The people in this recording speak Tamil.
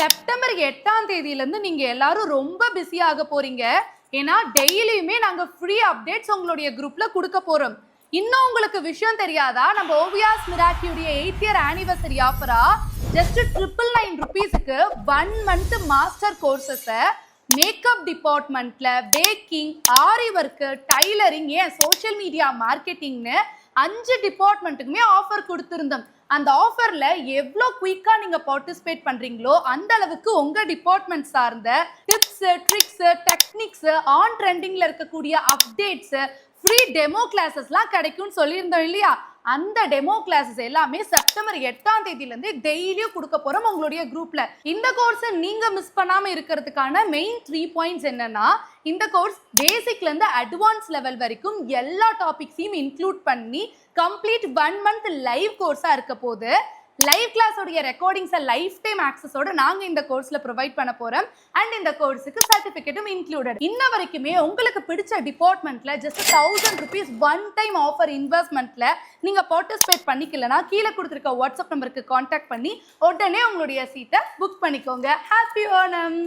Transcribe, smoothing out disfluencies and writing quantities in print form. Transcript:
செப்டம்பர் 8ஆம் தேதியிலிருந்து நீங்க எல்லாரும் ரொம்ப பிஸியாக போறீங்க. ஏன்னா டெய்லியுமே நாங்க ஃப்ரீ அப்டேட்ஸ் உங்களுடைய குரூப்ல கொடுக்க போறோம். இன்னும் உங்களுக்கு விஷயம் தெரியாதா? நம்ம ஓவியாஸ் மிராக்கியுடைய 8th இயர் ஆனிவர்சரி ஆஃபரா ஜஸ்ட் 999 ருபீஸ்க்கு 1 மந்த் மாஸ்டர் கோர்சஸை மேக்கப் டிபார்ட்மெண்ட்ல பேக்கிங், ஆரி ஒர்க், டைலரிங், ஏன் சோஷியல் மீடியா மார்க்கெட்டிங்னு 5 டிபார்ட்மெண்ட்டுக்குமே ஆஃபர் கொடுத்திருந்தோம். அந்த ஆஃபர்ல எவ்வளோ குயிக்கா நீங்க பார்ட்டிசிபேட் பண்றீங்களோ அந்த அளவுக்கு உங்க டிபார்ட்மெண்ட் சார்ந்த டிப்ஸ், ட்ரிக்ஸ், டெக்னிக்ஸ், ஆன் ட்ரெண்டிங்ல இருக்கக்கூடிய அப்டேட்ஸ், ஃப்ரீ டெமோ கிளாஸஸ்லாம் கிடைக்கும்னு சொல்லியிருந்தோம் இல்லையா? அந்த டெமோ கிளாஸஸ் எல்லாமே செப்டம்பர் 8ஆம் தேதியிலிருந்து டெய்லியும் கொடுக்க போறோம் உங்களுடைய குரூப்ல. இந்த கோர்ஸை நீங்க மிஸ் பண்ணாம இருக்கிறதுக்கான மெயின் 3 பாயிண்ட்ஸ் என்னன்னா, இந்த கோர்ஸ் பேசிக்ல இருந்து அட்வான்ஸ் லெவல் வரைக்கும் எல்லா டாபிக்ஸையும் இன்க்ளூட் பண்ணி கம்ப்ளீட் 1 மந்த் லைவ் கோர்ஸா இருக்க போது. லைவ் கிளாஸோடைய ரெக்கார்டிங்ஸை லைஃப் டைம் ஆக்சஸோட நாங்க இந்த கோர்ஸ்ல ப்ரொவைட் பண்ண போறோம். அண்ட் இந்த கோர்ஸுக்கு சர்டிபிகேட்டும் இன்க்ளூடட். இன்ன வரைக்குமே உங்களுக்கு பிடிச்ச டிபார்ட்மெண்ட்ல just 1000 rupees one time offer இன்வெஸ்ட்மெண்ட்ல நீங்க பார்ட்டிசிபேட் பண்ணிக்கலனா கீழே கொடுத்துருக்க வாட்ஸ்அப் நம்பருக்கு கான்டாக்ட் பண்ணி உடனே உங்களுடைய சீட்டை புக் பண்ணிக்கோங்க. ஹாப்பி ஓணம்.